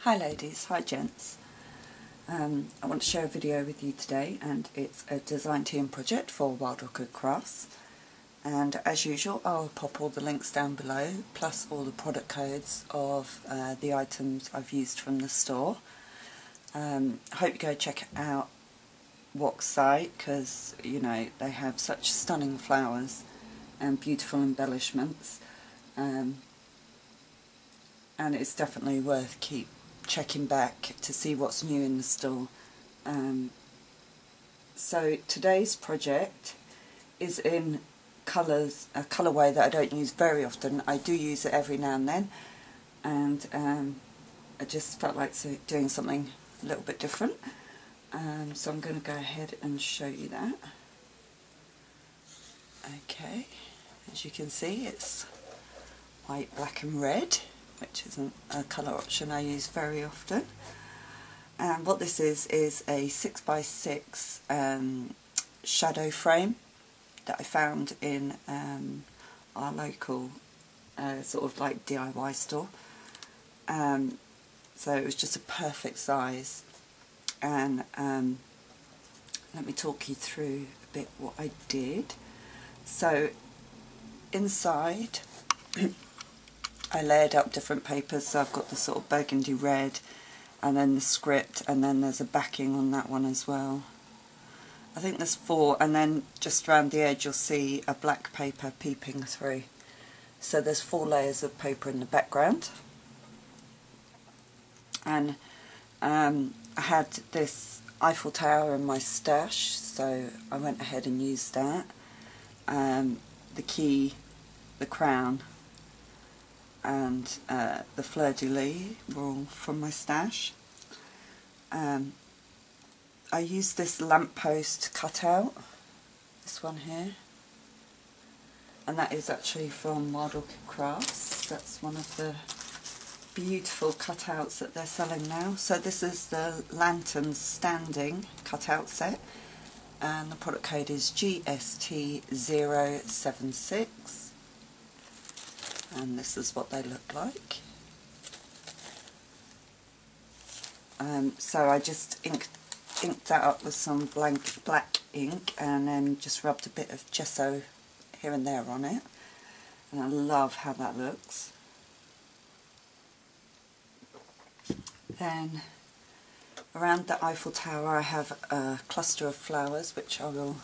Hi ladies, hi gents. I want to share a video with you today, and it's a design team project for Wild Orchid Crafts. And as usual, I'll pop all the links down below, plus all the product codes of the items I've used from the store. I hope you go check out Wax site, because you know they have such stunning flowers and beautiful embellishments, and it's definitely worth keep checking back to see what's new in the store. So today's project is in colours, a colourway that I don't use very often. I do use it every now and then, and I just felt like doing something a little bit different. So I'm going to go ahead and show you that. Okay, as you can see, it's white, black and red, which isn't a colour option I use very often. And what this is a 6x6 shadow frame that I found in our local sort of like DIY store. So it was just a perfect size, and let me talk you through a bit what I did. So inside I layered up different papers, so I've got the sort of burgundy red, and then the script, and then there's a backing on that one as well. I think there's 4, and then just around the edge you'll see a black paper peeping through. So there's 4 layers of paper in the background. And I had this Eiffel Tower in my stash, so I went ahead and used that. The key, the crown, and the fleur-de-lis were all from my stash. I used this lamppost cutout, this one here, and that is actually from Wild Orchid Crafts. That's one of the beautiful cutouts that they're selling now. So this is the lantern standing cutout set, and the product code is GST-076. And this is what they look like. So I just inked that up with some black ink, and then just rubbed a bit of gesso here and there on it, and I love how that looks. Then around the Eiffel Tower I have a cluster of flowers, which I will,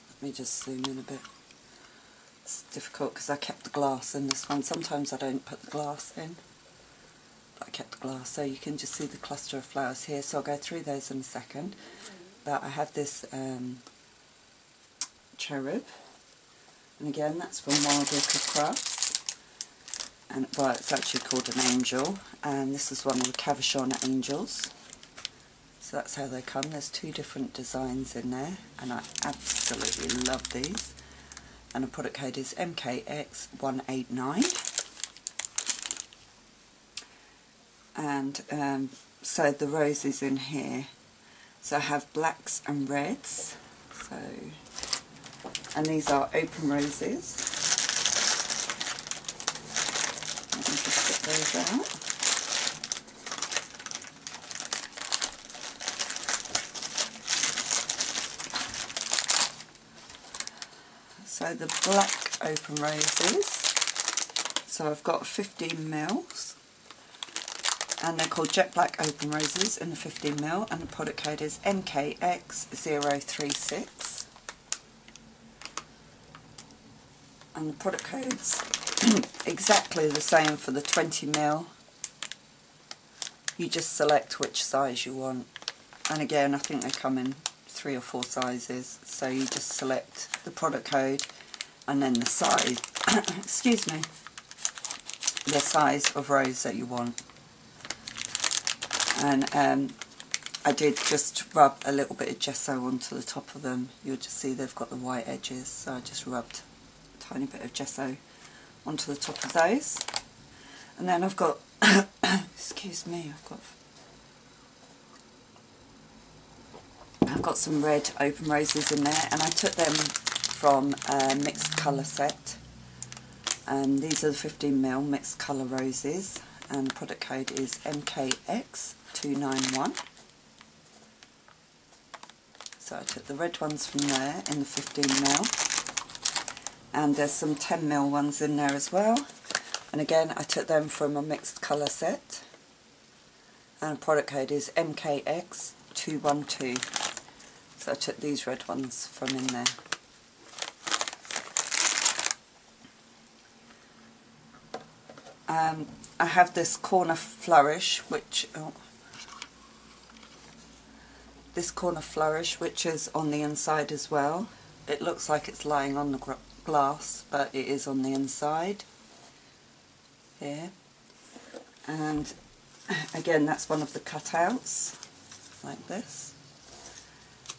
let me just zoom in a bit. It's difficult because I kept the glass in this one. Sometimes I don't put the glass in, but I kept the glass, so you can just see the cluster of flowers here. So I'll go through those in a second. But I have this cherub, and again that's from Wild Orchid Crafts, and well, it's actually called an angel, and this is one of the Cabochon angels. So that's how they come. There's 2 different designs in there, and I absolutely love these. And the product code is MKX189. And so the roses in here, so I have blacks and reds, so, and these are open roses. Let me just get those out. So the black open roses, so I've got 15 mils, and they're called Jet Black Open Roses in the 15 mil, and the product code is MKX036. And the product code's exactly the same for the 20 mil. You just select which size you want, and again I think they come in 3 or 4 sizes, so you just select the product code and then the size excuse me, the size of rose that you want. And I did just rub a little bit of gesso onto the top of them. You'll just see they've got the white edges, so I just rubbed a tiny bit of gesso onto the top of those. And then I've got excuse me, I've got some red open roses in there, and I took them from a mixed colour set. These are the 15 mil mixed colour roses, and the product code is MKX291. So I took the red ones from there in the 15mm, and there's some 10mm ones in there as well, and again I took them from a mixed colour set, and the product code is MKX212. So I took these red ones from in there. I have this corner flourish, which is on the inside as well. It looks like it's lying on the glass, but it is on the inside here. And again, that's one of the cutouts, like this.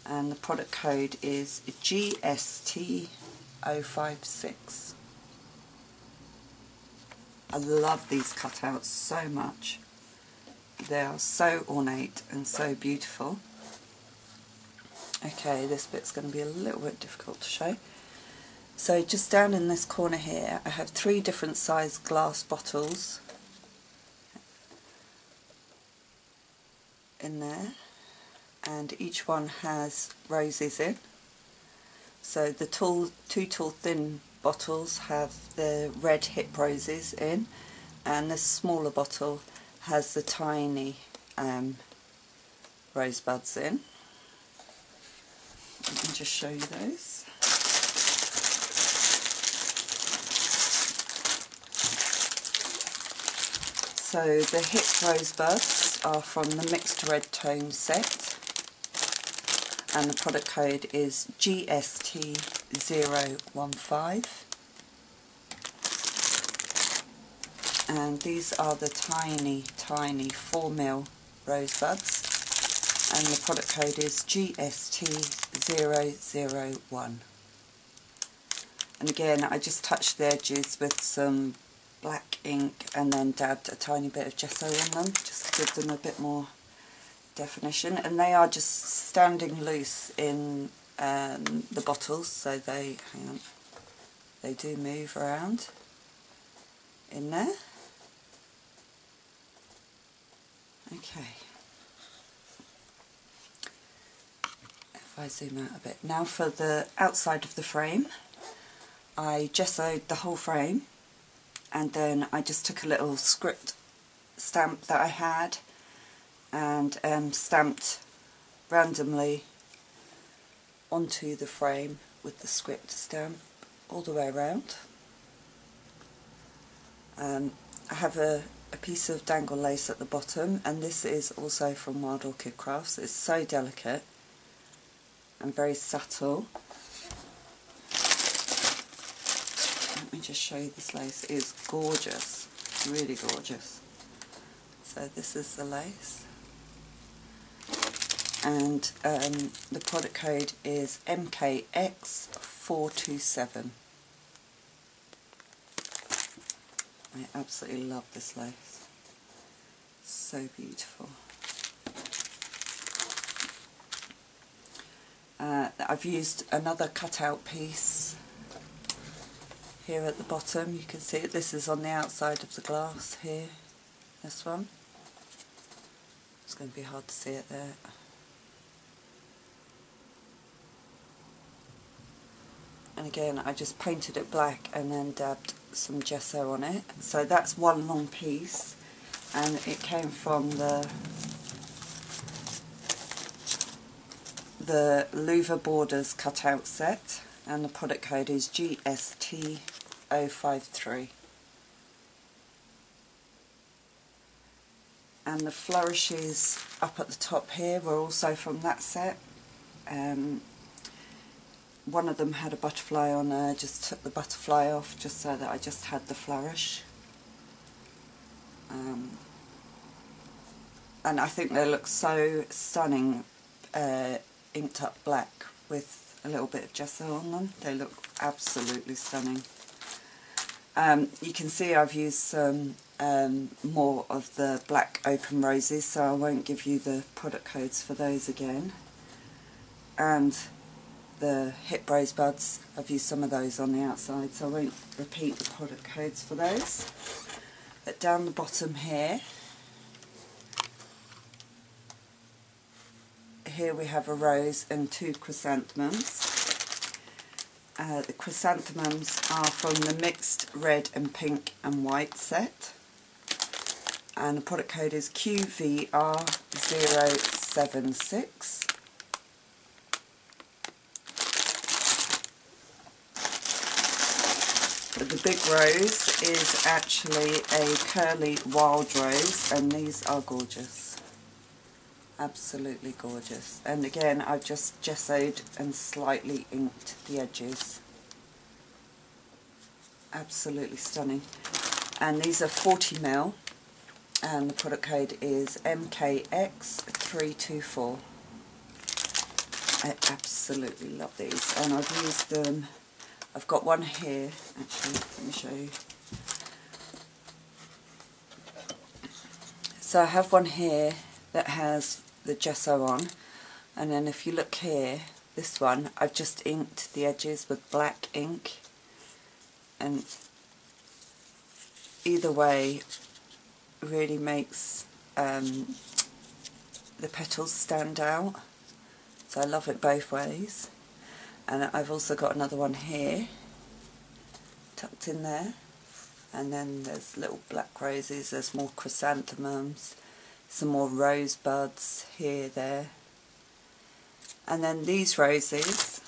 And the product code is GST056. I love these cutouts so much. They are so ornate and so beautiful. Okay, this bit's going to be a little bit difficult to show. So just down in this corner here, I have 3 different size glass bottles in there, and each one has roses in. So the two tall thin bottles have the red hip roses in, and this smaller bottle has the tiny rosebuds in. Let me just show you those. So the hip rosebuds are from the mixed red tone set, and the product code is GST015. And these are the tiny 4mm rosebuds, and the product code is GST001. And again, I just touched the edges with some black ink and then dabbed a tiny bit of gesso on them, just to give them a bit more definition. And they are just standing loose in the bottles, so they do move around in there. Okay, if I zoom out a bit now, for the outside of the frame, I gessoed the whole frame, and then I just took a little script stamp that I had and stamped randomly onto the frame with the script stamp all the way around. I have a piece of dangle lace at the bottom, and this is also from Wild Orchid Crafts. It's so delicate and very subtle. Let me just show you this lace. It is gorgeous, really gorgeous. So this is the lace, and the product code is MKX427. I absolutely love this lace, so beautiful. I've used another cutout piece here at the bottom. You can see it. This is on the outside of the glass here, this one. It's going to be hard to see it there. And again, I just painted it black and then dabbed some gesso on it. So that's one long piece, and it came from the Louvre Borders cutout set, and the product code is GST053. And the flourishes up at the top here were also from that set. One of them had a butterfly on there. Just took the butterfly off just so that I just had the flourish. And I think they look so stunning, inked up black with a little bit of gesso on them. They look absolutely stunning. You can see I've used some more of the black open roses, so I won't give you the product codes for those again. And the hip rosebuds, I've used some of those on the outside, so I won't repeat the product codes for those. But down the bottom here we have a rose and 2 chrysanthemums. The chrysanthemums are from the mixed red and pink and white set, and the product code is QVR-076. The big rose is actually a curly wild rose, and these are gorgeous. Absolutely gorgeous. And again, I've just gessoed and slightly inked the edges. Absolutely stunning. And these are 40ml, and the product code is MKX324. I absolutely love these, and I've used them. I've got one here, actually, let me show you. So I have one here that has the gesso on, and then if you look here, this one, I've just inked the edges with black ink, and either way really makes the petals stand out, so I love it both ways. And I've also got another one here tucked in there, and then there's little black roses, there's more chrysanthemums, some more rosebuds here, there. And then these roses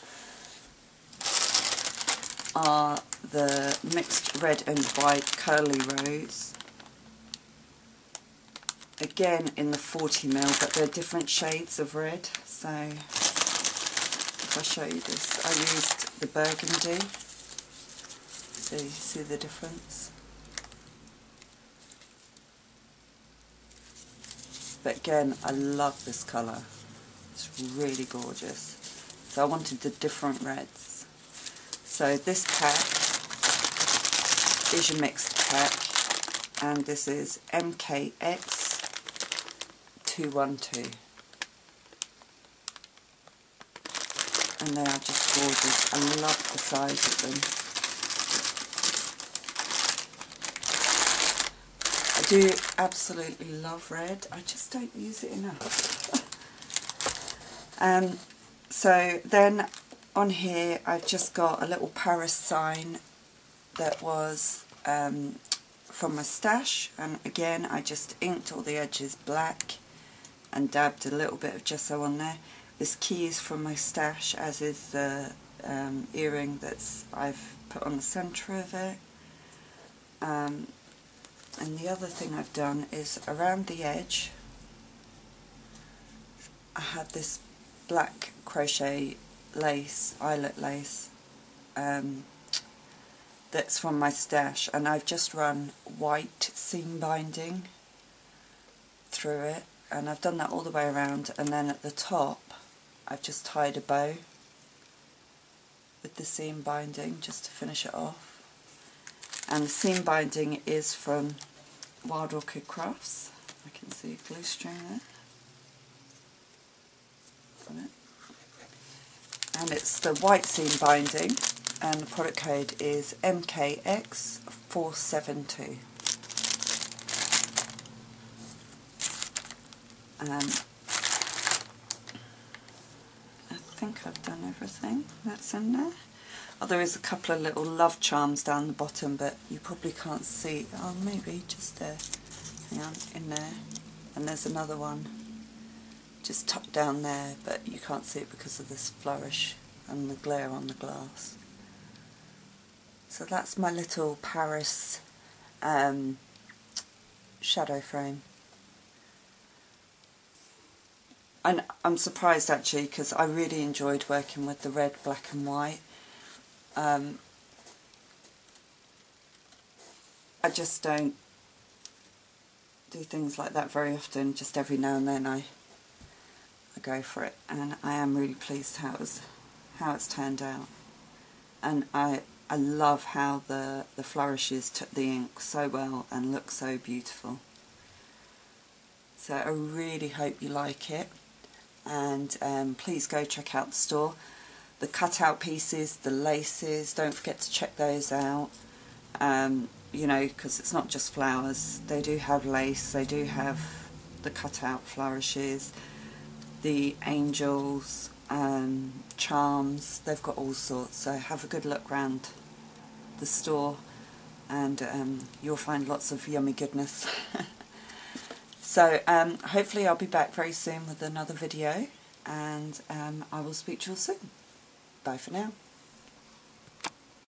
are the mixed red and white curly rose. Again in the 40ml, but they're different shades of red. So if I show you this, I used the burgundy. So you see the difference? But again, I love this colour. It's really gorgeous. So I wanted the different reds. So this pack is your mixed pack, and this is MKX212. And they are just gorgeous. I love the size of them. I do absolutely love red, I just don't use it enough. So then on here I've just got a little Paris sign that was from my stash, and again I just inked all the edges black and dabbed a little bit of gesso on there. This key is from my stash, as is the earring that's I've put on the centre of it. And the other thing I've done is around the edge I had this black crochet lace, eyelet lace, that's from my stash, and I've just run white seam binding through it, and I've done that all the way around, and then at the top I've just tied a bow with the seam binding just to finish it off. And the seam binding is from Wild Orchid Crafts. I can see a glue string there. Got it. And it's the white seam binding, and the product code is MKX472. I think I've done everything that's in there. Oh, there is a couple of little love charms down the bottom, but you probably can't see. Oh, maybe just there. Hang on, in there. And there's another one just tucked down there, but you can't see it because of this flourish and the glare on the glass. So that's my little Paris shadow frame. And I'm surprised actually, because I really enjoyed working with the red, black and white. I just don't do things like that very often. Just every now and then I go for it, and I am really pleased how it's turned out. And I love how the flourishes took the ink so well and look so beautiful. So I really hope you like it, and please go check out the store. The cutout pieces, the laces, don't forget to check those out. you know, because it's not just flowers. They do have lace, they do have the cut-out flourishes, the angels, charms. They've got all sorts. So have a good look round the store, and you'll find lots of yummy goodness. So hopefully I'll be back very soon with another video, and I will speak to you all soon. Bye for now.